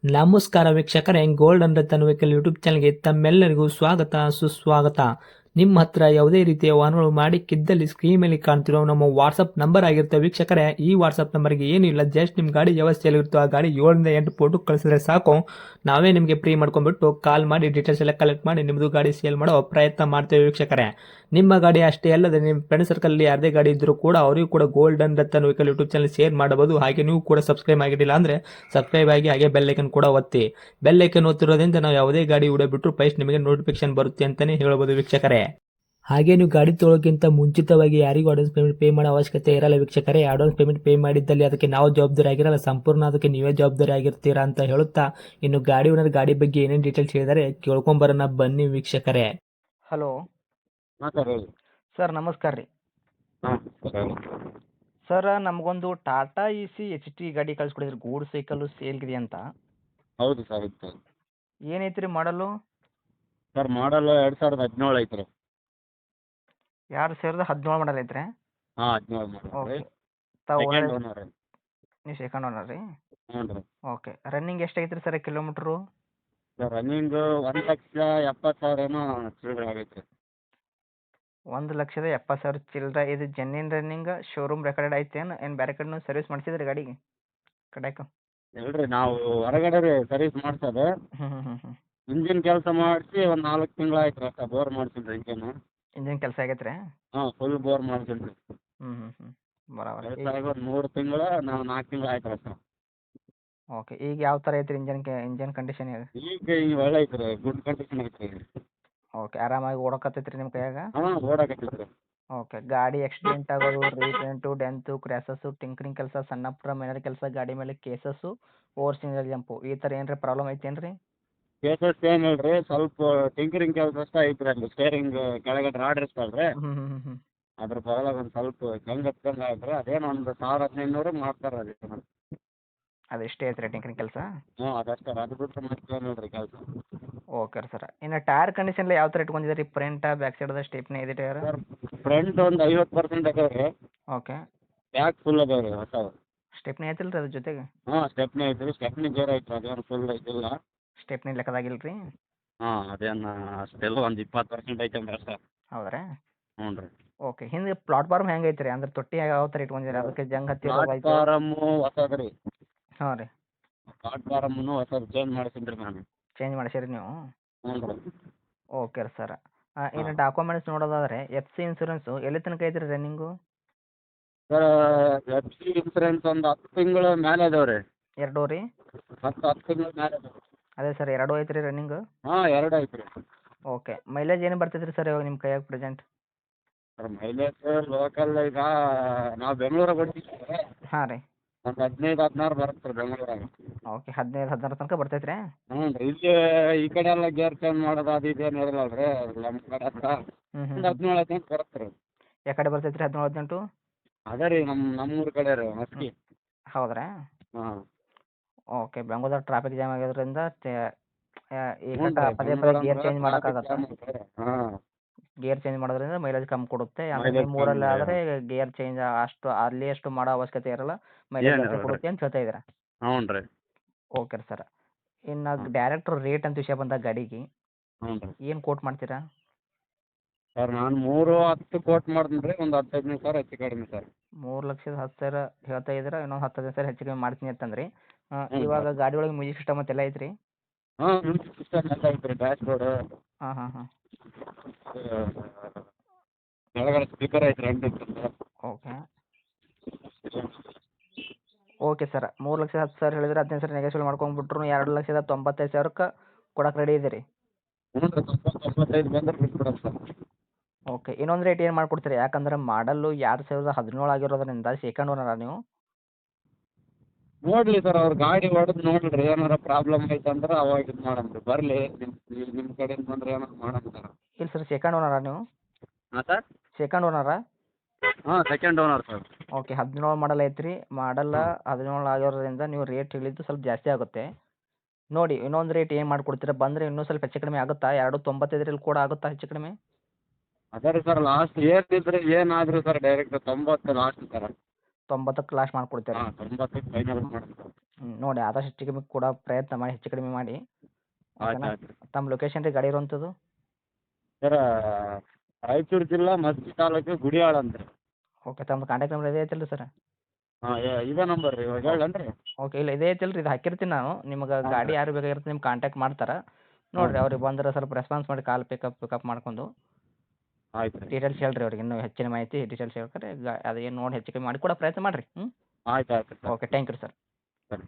ನಮಸ್ಕಾರ ವೀಕ್ಷಕರೇ, gold and Ratan vehicle YouTube ಚಾನಲ್ಗೆ ತಮ್ಮೆಲ್ಲರಿಗೂ ಸ್ವಾಗತ ಸುಸ್ವಾಗತ. ನಿಮ್ಮ ಹತ್ರ ಯಾವುದೇ ರೀತಿಯ ವಾಹನಗಳು ಮಾಡಿಕ್ಕಿದ್ದಲ್ಲಿ ಸ್ಕ್ರೀನ್ ಮೇಲೆ ಕಾಣ್ತಿರೋ ನಮ್ಮ ವಾಟ್ಸಪ್ ನಂಬರ್ ಆಗಿರುತ್ತೆ ವೀಕ್ಷಕರೇ. ಈ ವಾಟ್ಸಪ್ ನಂಬರ್ಗೆ ಏನಿಲ್ಲ, ಜಸ್ಟ್ ನಿಮ್ಮ ಗಾಡಿ ವ್ಯವಸ್ಥೆಯಲ್ಲಿರುತ್ತೋ ಆ ಗಾಡಿ 7 ರಿಂದ 8 ಫೋಟೋ ಕಳಿಸಿದ್ರೆ ಸಾಕು, ನಾವೇ ನಿಮಗೆ ಫ್ರೀ ಮಾಡ್ಕೊಂಡ್ಬಿಟ್ಟು ಕಾಲ್ ಮಾಡಿ ಡೀಟೇಲ್ಸ್ ಎಲ್ಲ ಕಲೆಕ್ಟ್ ಮಾಡಿ ನಿಮ್ಮದು ಗಾಡಿ ಸೇಲ್ ಮಾಡೋ ಪ್ರಯತ್ನ ಮಾಡ್ತೇವೆ ವೀಕ್ಷಕರೇ. ನಿಮ್ಮ ಗಾಡಿ ಅಷ್ಟೇ ಅಲ್ಲದೆ ನಿಮ್ಮ ಫ್ರೆಂಡ್ ಸರ್ಕಲ್ ಯಾರದೇ ಗಾಡಿ ಇದ್ದರೂ ಕೂಡ ಅವರಿಗೂ ಕೂಡ gold and Ratan vehicle YouTube channel share ಮಾಡಬಹುದು. ಹಾಗೆ ನೀವು ಕೂಡ ಸಬ್ಸ್ಕ್ರೈಬ್ ಆಗಿರಲಿಲ್ಲ ಅಂದರೆ ಸಬ್ಸ್ಕ್ರೈಬ್ ಆಗಿ ಹಾಗೆ ಬೆಲ್ ಐಕನ್ ಕೂಡ ಒತ್ತಿ. ಬೆಲ್ ಐಕನ್ ಒತ್ತಿರೋದ್ರಿಂದ ನಾವು ಯಾವುದೇ ಗಾಡಿ ವಿಡಿಯೋ ಬಿಟ್ಟರು ಫಸ್ಟ್ ನಿಮಗೆ ನೋಟಿಫಿಕೇಶನ್ ಬರುತ್ತೆ ಅಂತಾನೆ ಹೇಳ್ಬೋದು ವೀಕ್ಷಕರೇ. ಹಾಗೆ ನೀವು ಗಾಡಿ ತೊಳೋಕ್ಕಿಂತ ಮುಂಚಿತವಾಗಿ ಯಾರಿಗೂ ಅಡ್ವಾನ್ಸ್ ಪೇಮೆಂಟ್ ಪೇ ಮಾಡೋ ಅವಶ್ಯಕತೆ ಇರಲ್ಲ ವೀಕ್ಷಕರೇ. ಅಡ್ವಾನ್ಸ್ ಪೇಮೆಂಟ್ ಪೇ ಮಾಡಿದ್ದಲ್ಲಿ ಅದಕ್ಕೆ ನಾವು ಜವಾಬ್ದಾರಿ ಆಗಿರಲ್ಲ, ಸಂಪೂರ್ಣ ಅದಕ್ಕೆ ನೀವೇ ಜವಾಬ್ದಾರಿ ಆಗಿರ್ತೀರಾ ಅಂತ ಹೇಳುತ್ತಾ, ಇನ್ನು ಗಾಡಿ ಓನರ್ ಗಾಡಿ ಬಗ್ಗೆ ಏನೇನು ಡೀಟೇಲ್ಸ್ ಹೇಳಿದರೆ ಕೇಳ್ಕೊಂಬರೋಣ ಬನ್ನಿ ವೀಕ್ಷಕರೇ. ಹಲೋ ಹಾಂ ಸರ್ ಹೇಳಿ. ಸರ್, ನಮಸ್ಕಾರ ರೀ. ಹಾಂ ಸರ್ ಹೇಳಿ. ಸರ್, ನಮಗೊಂದು Tata E C H T ಗಾಡಿ ಕಳಿಸ್ಕೊಡಿದ್ರಿ, ಗೂಡ್ ಸೈಕಲ್ಲು ಸೇಲ್ಗಿದೆ ಅಂತ. ಹೌದು ಸರ್ ಇತ್ತು. ಏನೈತೆ ರೀ ಮಾಡಲು? ಸರ್ ಮಾಡಲ್ 2017 ಐತೆ ರೀ. 2017 ಮಾಡಲ್ ಐತ್ರಿ? ಹಾಂ 17 ಮಾಡಲ್ ಓಕೆ. ರೀ. ತಾವು ಸೆಕೆಂಡ್ ಓನರ್ ರೀ. ನೀವು ಸೆಕೆಂಡ್ ಓನರ್ ರೀ? ಹ್ಞೂ ರೀ. ಓಕೆ. ರನ್ನಿಂಗ್ ಎಷ್ಟಾಗೈತೆ ರೀ ಸರ್ ಕಿಲೋಮೀಟ್ರು? ಸರ್ ರನ್ನಿಂಗು 1,70,000 ಏನೋ ಚಿಲ್ಲರೆ ಆಗೈತೆ ರೀ. 1,70,000 ಚಿಲ್ಲರೆ. ಇದು ಜೆನ್ಯೂನ್ ರನ್ನಿಂಗ್, ಶೋರೂಮ್ ರೆಕಾರ್ಡೆಡ್ ಐತೇನು ಏನು ಬೇರೆ ಕಡೆನೂ ಸರ್ವಿಸ್ ಮಾಡಿಸಿದ್ರಿ ಗಾಡಿಗೆ ಕಡೆಕ? ಇಲ್ರಿ, ನಾವು ಹೊರಗಡೆ ರೀ ಸರ್ವಿಸ್ ಮಾಡ್ಸೋದು. ಹ್ಞೂ ಹ್ಞೂ ಹ್ಞೂ ಹ್ಞೂ. ಇಂಜಿನ್ ಕೆಲಸ ಮಾಡಿಸಿ ಒಂದು 4 ತಿಂಗಳು ಆಯ್ತು ರೀ ಅಷ್ಟೇ. ಬೋರ್ ಮಾಡ್ತೀನಿ ರೀ ಇಂಜಿನ್. ಇಂಜಿನ್ ಕೆಲಸ ಆಗೈತೆ ರೀ? ಹಾಂ ಫುಲ್ ಬೋರ್ ಮಾಡ್ತೀನಿ ರೀ. ಹ್ಞೂ ಹ್ಞೂ ಹ್ಞೂ. ಬರಾಬರ. ಕೆಲಸ ಆಗಿ ಒಂದು 3 ತಿಂಗಳು, ನಾವು 4 ತಿಂಗಳು ಆಯ್ತು ರೀ ಅಷ್ಟೇ. ಓಕೆ. ಈಗ ಯಾವ ಥರ ಐತ್ರಿ ಇಂಜನ್ ಕಂಡೀಷನ್ ಈಗ? ಈಗ ಒಳ್ಳೆ ಐತೆ ರೀ, ಗುಡ್ ಕಂಡೀಷನ್ ಐತೆ ರೀ. ಓಕೆ. ಆರಾಮಾಗಿ ಓಡಕತ್ತೈತೆ ರೀ ನಿಮ್ಮ ಕೈಯಾಗ? ಹಾಂ ಓಡಾಕತ್ತೈತೆ ರೀ. ಓಕೆ. ಗಾಡಿ ಆಕ್ಸಿಡೆಂಟ್ ಆಗೋದು, ರೀಪೇಂಟು, ಡೆಂತು, ಕ್ರ್ಯಾಸಸ್ಸು, ಟಿಂಕರಿಂಗ್ ಕೆಲಸ, ಸಣ್ಣ ಪುಟ್ಟ ಮೇನರ್ ಕೆಲಸ, ಗಾಡಿ ಮೇಲೆ ಕೇಸಸ್ಸು, ಓವರ್ ಸಿಂಗಲ್ ಜಂಪು, ಈ ಥರ ಏನಾರ ಪ್ರಾಬ್ಲಮ್ ಐತೇನು ರೀ? ಕೇಸಸ್ ಏನಿಲ್ಲ ರೀ, ಸ್ವಲ್ಪ ಟಿಂಕರಿಂಗ್ ಕೆಲಸ ಅಷ್ಟೇ ಐತೆ ರೀ. ಅಲ್ಲಿ ಸ್ಟೇರಿಂಗ್ ಕೆಳಗಡೆ ರಾಡ್ ಇರ್ತಲ್ಲ ರೀ, ಹ್ಞೂ ಹ್ಞೂ ಹ್ಞೂ ಹ್ಞೂ. ಅದ್ರ ಬದಲಾಗ ಒಂದು ಸ್ವಲ್ಪ ಜಂಗ್ ಹತ್ಕೊಂಡ್ ಆಯ್ತು ರೀ. ಅದೇನು ಒಂದು 1,000-1,500 ಮಾಡ್ತಾರೆ ಅದಕ್ಕೆ. ಅದು ಇಷ್ಟೇ ಐತೆ ರೀ ಟಿಂಕರಿಂಗ್ ಕೆಲಸ? ಹ್ಞೂ ಅದಷ್ಟೇ, ಅದು ಬಿಟ್ಟರೆ ಮತ್ತೇನಿಲ್ಲ ರೀ ಕೆಲಸ. ಓಕೆ ರೀ ಸರ್. ಇನ್ನು ಟೈರ್ ಕಂಡೀಷನ್ ಯಾವ ಥರ ಇಟ್ಕೊಂಡಿದ್ದೀರಿ ರೀ? ಫ್ರಂಟ ಬ್ಯಾಕ್ ಸೈಡ್ದ ಸ್ಟೆಪ್ನಿ ಇದೆ ಟೈರ್? ಸರ್ ಫ್ರಂಟ್ ಒಂದು 50% ಅದಾವೆ ರೀ, ಓಕೆ. ಬ್ಯಾಕ್ ಫುಲ್ ಅದಾವೆ ರೀ ಹೊಸವು. ಸ್ಟೆಪ್ನಿ ಐತಿಲ್ಲ ರೀ ಅದ್ರ ಜೊತೆಗೆ? ಹಾಂ ಸ್ಟೆಪ್ನಿ ಐತೆ ರೀ. ಸ್ಟೆಪ್ನಿ ಜೋರು ಐತೆ, ಅದೇನು ಫುಲ್ ಐತಿಲ್ಲ. ಸ್ಟೆಪ್ನಿ ಲೆಕ್ಕದಾಗಿಲ್ಲ ರೀ? ಹಾಂ ಅದೇನು ಅಷ್ಟೆಲ್ಲ ಒಂದು 20% ಐತೆ ಅಂದ್ರೆ ಅಷ್ಟೇ. ಹೌದ್ರಾ? ಹ್ಞೂ ರೀ. ಓಕೆ. ಹಿಂದೆ ಪ್ಲಾಟ್ಫಾರ್ಮ್ ಹೆಂಗೆ ಐತೆ ರೀ? ಅಂದ್ರೆ ತೊಟ್ಟಿ ಯಾವ ಥರ ಇಟ್ಕೊಂಡಿದ್ದೀರಿ? ಅದಕ್ಕೆ ಜಂಗ್ ಹತ್ತಿರೋದು ಆಯ್ತು? ಪ್ಲಾಟ್ಫಾರಮ್ಮು ಹೊಸದು ರೀ. ಹಾಂ ರೀ. ಪ್ಲಾಟ್ಫಾರಮ್ಮು ಹೊಸದು ಚೇಂಜ್ ಮಾಡಿಸಿನಿ ರೀ ನಾನು. ಚೇಂಜ್ ಮಾಡಿಸಿರಿ ನೀವು? ಹ್ಞೂ ರೀ. ಓಕೆ ರೀ ಸರ್. ಇನ್ನು ಹಾಂ ಡಾಕ್ಯುಮೆಂಟ್ಸ್ ನೋಡೋದಾದ್ರೆ ಎಫ್ ಸಿ ಇನ್ಸೂರೆನ್ಸು ಎಲ್ಲಿ ತನಕ ಐತ್ರಿ running? Sir F C insurance ಒಂದು 10 ತಿಂಗಳ ಮೇಲೆ ಅದಾವೆ ರೀ. 2 ರೀ? 10 ತಿಂಗಳ ಮೇಲೆ ಅದಾವೆ. ಅದೇ ಸರ್ 2 ಐತ್ರಿ ರನ್ನಿಂಗು? ಹಾಂ 2 ಐತೆ ರೀ. ಓಕೆ. ಮೈಲೇಜ್ ಏನು ಬರ್ತೈತೆ ರೀ ಸರ್ ಇವಾಗ ನಿಮ್ಮ ಕೈಯಾಗ ಪ್ರೆಸೆಂಟ್? ಸರ್ ಮೈಲೇಜ್ ಲೋಕಲ್ ಈಗ ನಾವು ಬೆಂಗಳೂರಾಗ ಹೊಡಿತೀವಿ. ಹಾಂ ರೀ. ಒಂದು 15-16 ಬರುತ್ತೆ ರೀ ಬೆಂಗಳೂರಾಗ. ಓಕೆ. 15-16 ತನಕ ಬರ್ತೈತೆ ರೀ? ಹ್ಞೂ ರೀ. ಇಲ್ಲಿ ಈ ಕಡೆ ಎಲ್ಲ ಗೇರ್ ಚೇಂಜ್ ಮಾಡೋದು ಅದು ಇದೇನು ಇರಲ್ಲ ರೀ ನಮ್ಮ ಕಡೆ ಹತ್ರ. ಹ್ಞೂ ಹ್ಞೂ ಒಂದು 17-18 ಬರುತ್ತೆ ರೀ. ಯಾವ ಕಡೆ ಬರ್ತೈತೆ ರೀ 17-18? ಅದೇ ರೀ ನಮ್ಮೂರ ಕಡೆ ರೀ ಮಸ್ಕಿ. ಹೌದ್ರಾ? ಹಾಂ ಓಕೆ. ಬೆಂಗಳೂರಲ್ಲಿ ಟ್ರಾಫಿಕ್ ಜಾಮ್ ಆಗಿರೋದ್ರಿಂದ ಈಗ ಹ್ಞೂ ರೀ. ಪದೇ ಪದೇ ಗೇರ್ ಚೇಂಜ್ ಟ್ರಾಫಿಕ್ ಮಾಡೋಕ್ಕಾಗತ್ತಾ? ಜಾಮ್ ಐತೆ ರೀ. ಹಾಂ ಗೇರ್ ಚೇಂಜ್ ಮಾಡೋದ್ರಿಂದ ಮೈಲೇಜ್ ಕಮ್ಮಿ ಕೊಡುತ್ತೆ. ಅಂದರೆ ಮೈಲೇಜ್ ನಿಮ್ಮ ಕಮ್ಮಿ ಊರಲ್ಲಿ ಆದರೆ ಗೇರ್ ಚೇಂಜ್ ಅಷ್ಟು ಮಾಡೋ ಅವಶ್ಯಕತೆ ಇರಲ್ಲ, ಮೈಲೇಜ್ ಜಾಸ್ತಿ ಏನಿರಲ್ಲ ರೀ. ಕೊಡುತ್ತೆ ಅಂತ ಹೇಳ್ತಾ ಇದ್ದೀರಾ? ಹ್ಞೂ ರೀ. ಓಕೆ ರೀ ಸರ್. ಇನ್ನು ಹಾಂ ಡೈರೆಕ್ಟ್ ರೇಟ್ ಅಂತ ವಿಷಯ ಬಂದಾಗ ಗಾಡಿಗೆ ಹ್ಞೂ ರೀ. ಏನು ಕೋಟ್ ಮಾಡ್ತೀರಾ? ಸರ್ ನಾನು 3-10 ಕೋಟ್ ಮಾಡ್ತೀನಿ ರೀ. ಒಂದು 10-15 ಸಾವಿರ ಹೆಚ್ಚು ಕಡಿಮೆ ಸರ್. 3,10,000 ಹೇಳ್ತಾ ಇದ್ದೀರಾ, ಇನ್ನೊಂದು 10,000 ಹೆಚ್ಚು ಕಮ್ಮಿ ಮಾಡ್ತೀನಿ ಅಂತಂದ್ರಿ. ಹ್ಞೂ ಇವಾಗ ಸರ್. ಗಾಡಿ ಒಳಗೆ ಮ್ಯೂಸಿಕ್ ಸಿಸ್ಟಮ್ ಮತ್ತೆಲ್ಲ ಐತ್ರಿ? ಹಾಂ ಮ್ಯೂಸಿಕ್ ಸಿಸ್ಟಮ್ ಎಲ್ಲ ಐತೆ ರೀ. ಡ್ಯಾಶ್ ಬೋರ್ಡು, ಹಾಂ ಹಾಂ ಹಾಂ. ಕೆಳಗಡೆ ಸ್ಪೀಕರ್ ಐತೆ 2 ಇರ್ತದೆ. ಓಕೆ. Okay sir. 3,10,000 ಹೇಳಿದ್ರೆ 15,000 ನೆಗೋಷಿಯೇಟ್ ಮಾಡ್ಕೊಂಡ್ಬಿಟ್ರು 2,95,000ಕ್ಕೆ ಕೊಡಕ್ಕೆ ರೆಡಿ ಇದೀರಿ? ಹ್ಞೂ ರೀ. 90-95 ಬಂದ್ರೆ ಬಿಟ್ಬಿಡೋದು ಸರ್. ಓಕೆ. ಇನ್ನೊಂದು ರೇಟ್ ಏನು ಮಾಡ್ಕೊಡ್ತೀರಿ? ಯಾಕಂದ್ರೆ ಮಾಡಲ್ಲು 2017 ಆಗಿರೋದ್ರಿಂದ ಸೆಕೆಂಡ್ ಓನರಾ ನೀವು? ನೋಡಲಿ ಸರ್, ಅವ್ರು ಗಾಡಿ ಹೊಡೆದು ನೋಡ್ರಿ, ಏನಾರ ಪ್ರಾಬ್ಲಮ್ ಐತೆ ಅಂದ್ರೆ ಅವಾಗ ಇದು ಮಾಡಮ್ ರೀ. ಬರಲಿ ನಿಮ್ಮ ಕಡೆಯಿಂದ ಬಂದ್ರೆ ಏನಾರು ಮಾಡಮ್ ಸರ್. ಇಲ್ಲ ಸರ್, ಸೆಕೆಂಡ್ ಓನರಾ ನೀವು? ಹಾಂ ಸರ್. ಸೆಕೆಂಡ್ ಓನರಾ? ಹಾಂ ಸೆಕೆಂಡ್ ಓನರ್ ಸರ್. ಓಕೆ. 17 ಮಾಡಲ್ ಐತ್ರಿ. ಮಾಡಲ್ಲ ಹಾಂ 17 ಆಗಿರೋದ್ರಿಂದ ನೀವು ರೇಟ್ ಹೇಳಿದ್ದು ಸ್ವಲ್ಪ ಜಾಸ್ತಿ ಆಗುತ್ತೆ. ನೋಡಿ ಇನ್ನೊಂದು ರೇಟ್ ಏನು ಮಾಡ್ಕೊಡ್ತೀರಾ? ಬಂದರೆ ಇನ್ನೂ ಸ್ವಲ್ಪ ಹೆಚ್ಚು ಕಡಿಮೆ ಆಗುತ್ತಾ? 2,95 ಕೂಡ ಆಗುತ್ತಾ ಹೆಚ್ಚು ಕಡಿಮೆ? ಅದೇ ರೀ ಸರ್, ಲಾಸ್ಟ್ ಏನಿದ್ರೆ ಏನಾದರೂ ಸರ್ ಡೈರೆಕ್ಟ್ 90 ಲಾಸ್ಟ್ ಸರ್. 90ಕ್ಕೆ ಲಾಸ್ಟ್ ಮಾಡಿಕೊಡ್ತೀರಿ. ಹಾಂ 90ಕ್ಕೆ ಫೈನಲ್ ಮಾಡ್ತೀವಿ. ನೋಡಿ ಆದಷ್ಟು ಹೆಚ್ಚು ಕಮ್ಮಿ ಕೊಡೋ ಪ್ರಯತ್ನ ಮಾಡಿ, ಹೆಚ್ಚು ಕಡಿಮೆ ಮಾಡಿ. ಆಯ್ತು ಓಕೆನಾ? ಆಯ್ತು ರೀ. ತಮ್ಮ ಲೊಕೇಶನ್ ರೀ ಗಾಡಿ ಇರುವಂಥದ್ದು? ಸರ ರಾಯಚೂರು ಜಿಲ್ಲಾ ಮಸ್ಕಿ ತಾಲೂಕು ಗುಡಿಯಾಳ ಅಂತ ರೀ. ಓಕೆ, ತಮ್ಮ ಕಾಂಟ್ಯಾಕ್ಟ್ ನಂಬರ್ ಇದೇ ಐತಲ್ಲ ಸರ್? ಹಾಂ ಇದೇ ನಂಬರ್ ರೀ, ಇವಾಗ ಹೇಳೇನು ರೀ? ಓಕೆ, ಇಲ್ಲ ಇದೇ ಐತಲ್ಲ ರೀ, ಇದು ಹಾಕಿರ್ತೀನಿ ನಾನು. ನಿಮ್ಗೆ ಗಾಡಿ ಯಾರು ಬೇಕಾಗಿರುತ್ತೆ ನಿಮ್ಗೆ ಕಾಂಟ್ಯಾಕ್ಟ್ ಮಾಡ್ತಾರೆ. ನೋಡಿರಿ, ಅವ್ರಿಗೆ ಬಂದ್ರೆ ಸ್ವಲ್ಪ ರೆಸ್ಪಾನ್ಸ್ ಮಾಡಿ ಕಾಲ್ ಪಿಕಪ್ ಮಾಡ್ಕೊಂಡು ಆಯ್ತು ರೀ. ಡೀಟೇಲ್ಸ್ ಹೇಳ್ರಿ ಅವ್ರಿಗೆ, ಇನ್ನೂ ಹೆಚ್ಚಿನ ಮಾಹಿತಿ ಡೀಟೇಲ್ಸ್ ಹೇಳ್ತಾರೆ. ಅದೇನು ನೋಡಿ ಹೆಚ್ಚು ಕಮ್ಮಿ ಮಾಡಿ ಕೊಡೋ ಪ್ರಯತ್ನ ಮಾಡಿರಿ. ಆಯ್ತು ಆಯ್ತು sir. Okay, thank you sir. ಸರಿ.